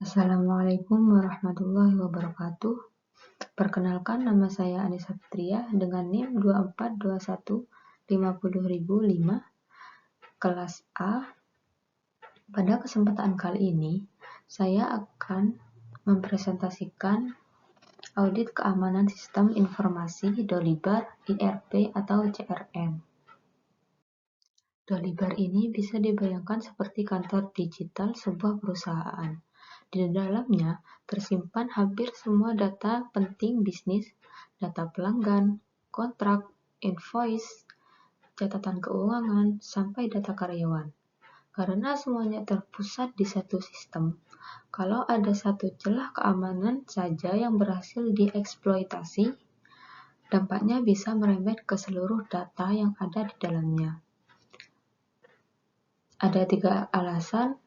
Assalamualaikum warahmatullahi wabarakatuh. Perkenalkan, nama saya Anissa Fitria dengan NIM 2421500005 kelas A. Pada kesempatan kali ini, saya akan mempresentasikan audit keamanan sistem informasi Dolibar IRP atau CRM. Dolibar ini bisa dibayangkan seperti kantor digital sebuah perusahaan. Di dalamnya tersimpan hampir semua data penting bisnis, data pelanggan, kontrak, invoice, catatan keuangan, sampai data karyawan. Karena semuanya terpusat di satu sistem, kalau ada satu celah keamanan saja yang berhasil dieksploitasi, dampaknya bisa merembet ke seluruh data yang ada di dalamnya. Ada 3 alasan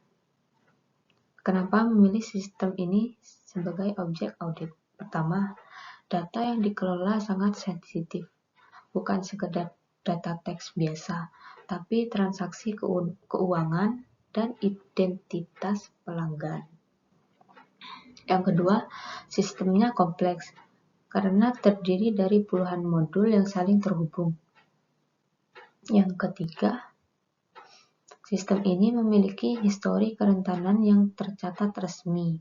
kenapa memilih sistem ini sebagai objek audit. Pertama, data yang dikelola sangat sensitif, bukan sekedar data teks biasa, tapi transaksi keuangan dan identitas pelanggan. Yang kedua, sistemnya kompleks, karena terdiri dari puluhan modul yang saling terhubung. Yang ketiga, sistem ini memiliki histori kerentanan yang tercatat resmi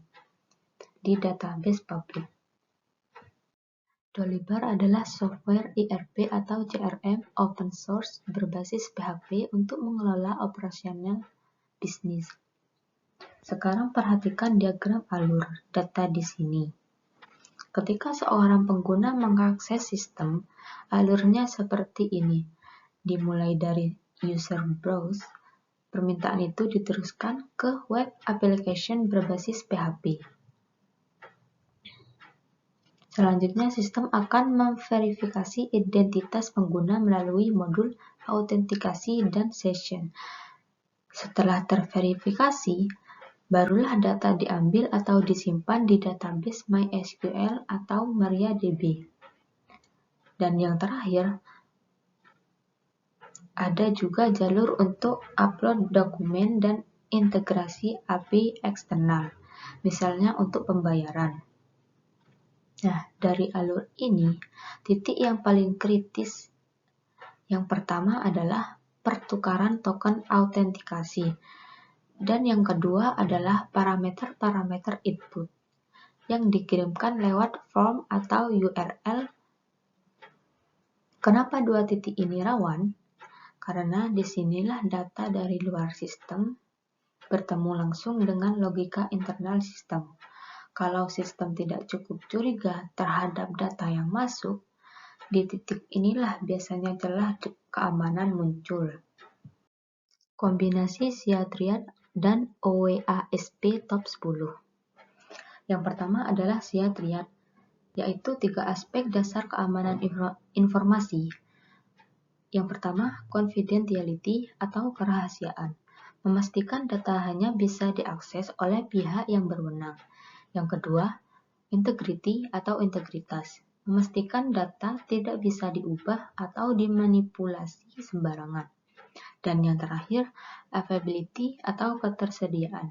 di database publik. Dolibar adalah software IRP atau CRM open source berbasis PHP untuk mengelola operasional bisnis. Sekarang perhatikan diagram alur data di sini. Ketika seorang pengguna mengakses sistem, alurnya seperti ini. Dimulai dari user browse, permintaan itu diteruskan ke web application berbasis PHP. Selanjutnya, sistem akan memverifikasi identitas pengguna melalui modul autentikasi dan session. Setelah terverifikasi, barulah data diambil atau disimpan di database MySQL atau MariaDB. Dan yang terakhir, ada juga jalur untuk upload dokumen dan integrasi API eksternal, misalnya untuk pembayaran. Nah, dari alur ini, titik yang paling kritis yang pertama adalah pertukaran token autentikasi, dan yang kedua adalah parameter-parameter input yang dikirimkan lewat form atau URL. Kenapa dua titik ini rawan? Karena disinilah data dari luar sistem bertemu langsung dengan logika internal sistem. Kalau sistem tidak cukup curiga terhadap data yang masuk, di titik inilah biasanya celah keamanan muncul. Kombinasi SIA Triad dan OWASP Top 10. Yang pertama adalah SIA Triad, yaitu 3 aspek dasar keamanan informasi. Yang pertama, confidentiality atau kerahasiaan, memastikan data hanya bisa diakses oleh pihak yang berwenang. Yang kedua, integrity atau integritas, memastikan data tidak bisa diubah atau dimanipulasi sembarangan. Dan yang terakhir, availability atau ketersediaan,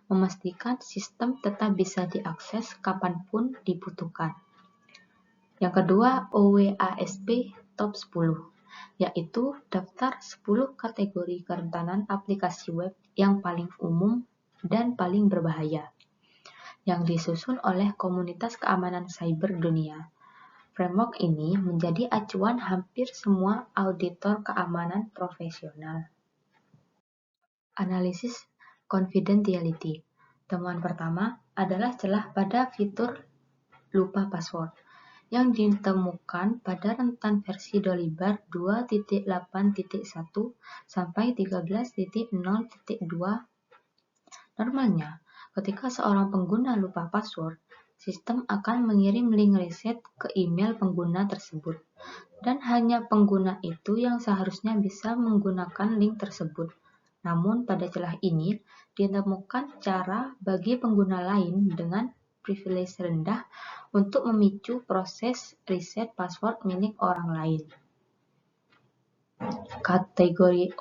memastikan sistem tetap bisa diakses kapanpun dibutuhkan. Yang kedua, OWASP Top 10, yaitu daftar 10 kategori kerentanan aplikasi web yang paling umum dan paling berbahaya, yang disusun oleh komunitas keamanan cyber dunia. Framework ini menjadi acuan hampir semua auditor keamanan profesional. Analisis confidentiality. Temuan pertama adalah celah pada fitur lupa password yang ditemukan pada rentan versi Dolibar 2.8.1 sampai 13.0.2. Normalnya, ketika seorang pengguna lupa password, sistem akan mengirim link reset ke email pengguna tersebut, dan hanya pengguna itu yang seharusnya bisa menggunakan link tersebut. Namun pada celah ini ditemukan cara bagi pengguna lain dengan privilege rendah untuk memicu proses reset password milik orang lain. Kategori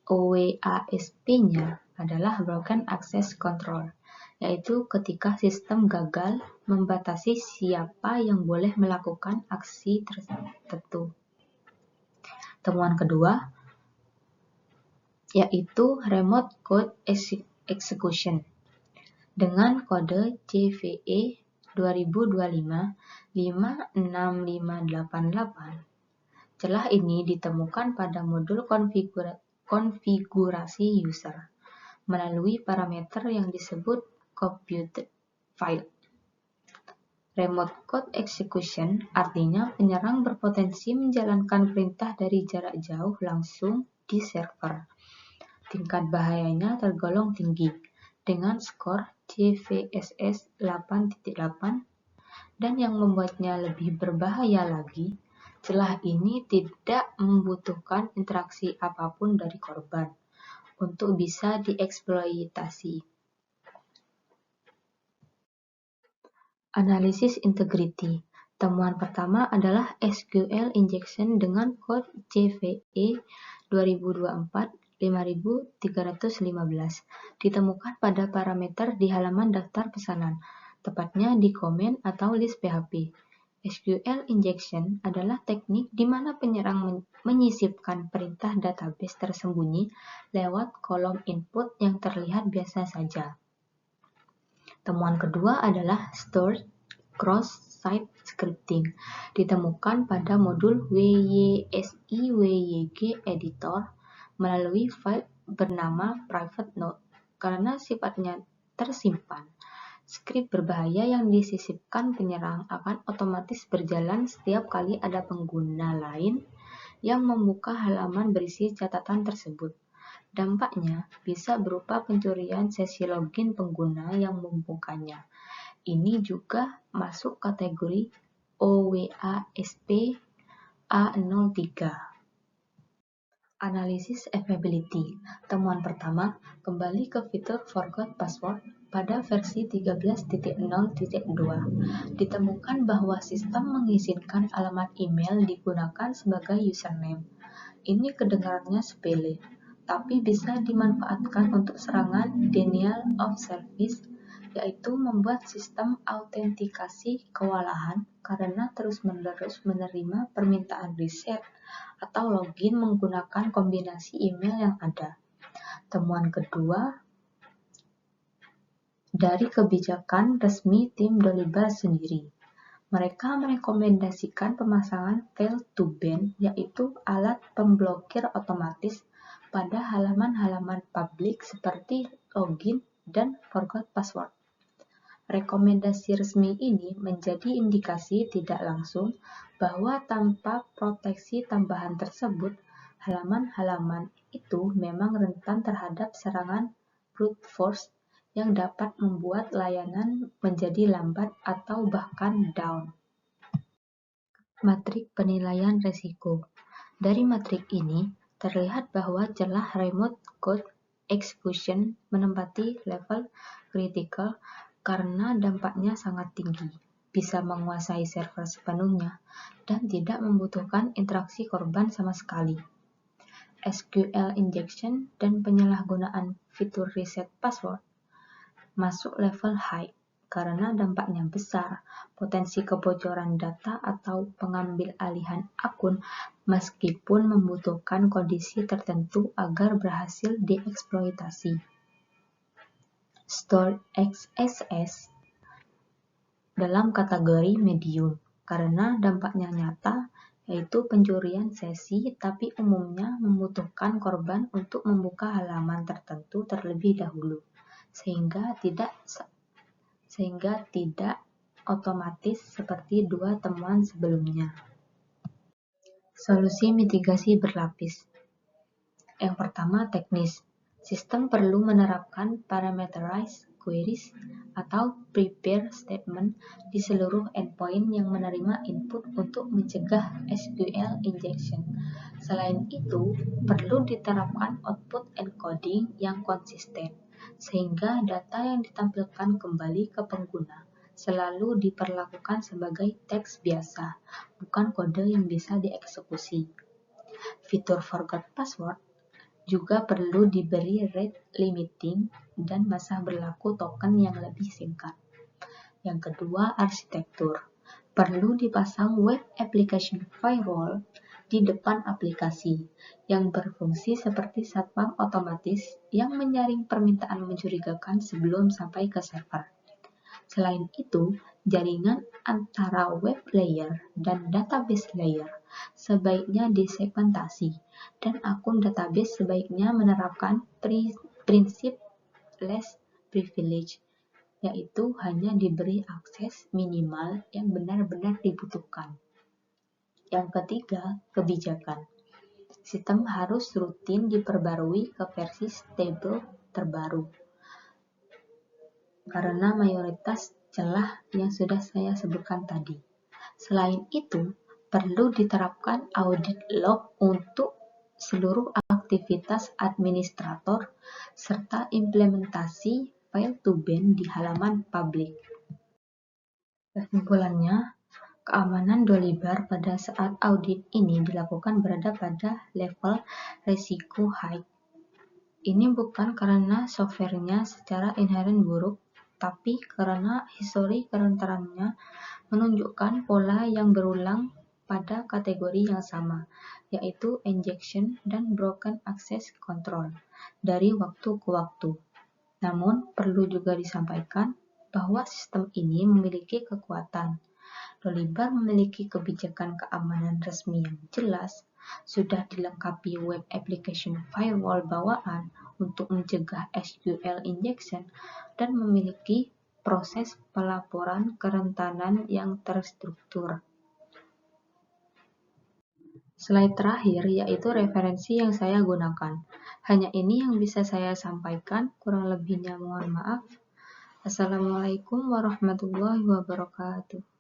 OWASP-nya adalah Broken Access Control, yaitu ketika sistem gagal membatasi siapa yang boleh melakukan aksi tertentu. Temuan kedua yaitu Remote Code Execution dengan kode CVE 2025-56588. Celah ini ditemukan pada modul konfigurasi user melalui parameter yang disebut computed file. Remote code execution artinya penyerang berpotensi menjalankan perintah dari jarak jauh langsung di server. Tingkat bahayanya tergolong tinggi dengan skor CVSS 8.8, dan yang membuatnya lebih berbahaya lagi, celah ini tidak membutuhkan interaksi apapun dari korban untuk bisa dieksploitasi. Analisis integrity. Temuan pertama adalah SQL injection dengan kode CVE 2024-5315 ditemukan pada parameter di halaman daftar pesanan, tepatnya di komen atau list PHP. SQL injection adalah teknik di mana penyerang menyisipkan perintah database tersembunyi lewat kolom input yang terlihat biasa saja. Temuan kedua adalah Stored Cross-Site Scripting, ditemukan pada modul WYSI-WYG Editor melalui file bernama private node. Karena sifatnya tersimpan, skrip berbahaya yang disisipkan penyerang akan otomatis berjalan setiap kali ada pengguna lain yang membuka halaman berisi catatan tersebut. Dampaknya bisa berupa pencurian sesi login pengguna yang membukanya. Ini juga masuk kategori OWASP A03. Analisis availability. Temuan pertama, kembali ke fitur Forgot Password pada versi 13.0.2. Ditemukan bahwa sistem mengizinkan alamat email digunakan sebagai username. Ini kedengarannya sepele, tapi bisa dimanfaatkan untuk serangan denial of service, yaitu membuat sistem autentikasi kewalahan karena terus-menerus menerima permintaan reset atau login menggunakan kombinasi email yang ada. Temuan kedua dari kebijakan resmi tim Dolibar sendiri. Mereka merekomendasikan pemasangan fail to ban, yaitu alat pemblokir otomatis pada halaman-halaman publik seperti login dan forgot password. Rekomendasi resmi ini menjadi indikasi tidak langsung bahwa tanpa proteksi tambahan tersebut, halaman-halaman itu memang rentan terhadap serangan brute force yang dapat membuat layanan menjadi lambat atau bahkan down. Matrik penilaian risiko. Dari matrik ini, terlihat bahwa celah remote code execution menempati level critical karena dampaknya sangat tinggi, bisa menguasai server sepenuhnya, dan tidak membutuhkan interaksi korban sama sekali. SQL injection dan penyalahgunaan fitur reset password masuk level high karena dampaknya besar, potensi kebocoran data atau pengambil alihan akun meskipun membutuhkan kondisi tertentu agar berhasil dieksploitasi. Stored XSS dalam kategori medium karena dampaknya nyata, yaitu pencurian sesi, tapi umumnya membutuhkan korban untuk membuka halaman tertentu terlebih dahulu, sehingga tidak otomatis seperti dua temuan sebelumnya. Solusi mitigasi berlapis. Yang pertama, teknis. Sistem perlu menerapkan parameterized queries atau prepare statement di seluruh endpoint yang menerima input untuk mencegah SQL injection. Selain itu, perlu diterapkan output encoding yang konsisten, sehingga data yang ditampilkan kembali ke pengguna selalu diperlakukan sebagai teks biasa, bukan kode yang bisa dieksekusi. Fitur forgot password Juga perlu diberi rate limiting dan masa berlaku token yang lebih singkat. Yang kedua, arsitektur. Perlu dipasang web application firewall di depan aplikasi yang berfungsi seperti satpam otomatis yang menyaring permintaan mencurigakan sebelum sampai ke server. Selain itu, jaringan antara web layer dan database layer sebaiknya disegmentasi, dan akun database sebaiknya menerapkan prinsip less privilege, yaitu hanya diberi akses minimal yang benar-benar dibutuhkan. Yang ketiga, kebijakan. Sistem harus rutin diperbarui ke versi stable terbaru, karena mayoritas celah yang sudah saya sebutkan tadi. Selain itu, perlu diterapkan audit log untuk seluruh aktivitas administrator serta implementasi file to ban di halaman publik. Kesimpulannya, keamanan Dolibar pada saat audit ini dilakukan berada pada level risiko high. Ini bukan karena softwarenya secara inheren buruk, tapi karena histori kerentanannya menunjukkan pola yang berulang pada kategori yang sama, yaitu injection dan broken access control dari waktu ke waktu. Namun, perlu juga disampaikan bahwa sistem ini memiliki kekuatan. Dolibar memiliki kebijakan keamanan resmi yang jelas, sudah dilengkapi web application firewall bawaan untuk mencegah SQL injection, dan memiliki proses pelaporan kerentanan yang terstruktur. Slide terakhir yaitu referensi yang saya gunakan. Hanya ini yang bisa saya sampaikan, kurang lebihnya mohon maaf. Assalamualaikum warahmatullahi wabarakatuh.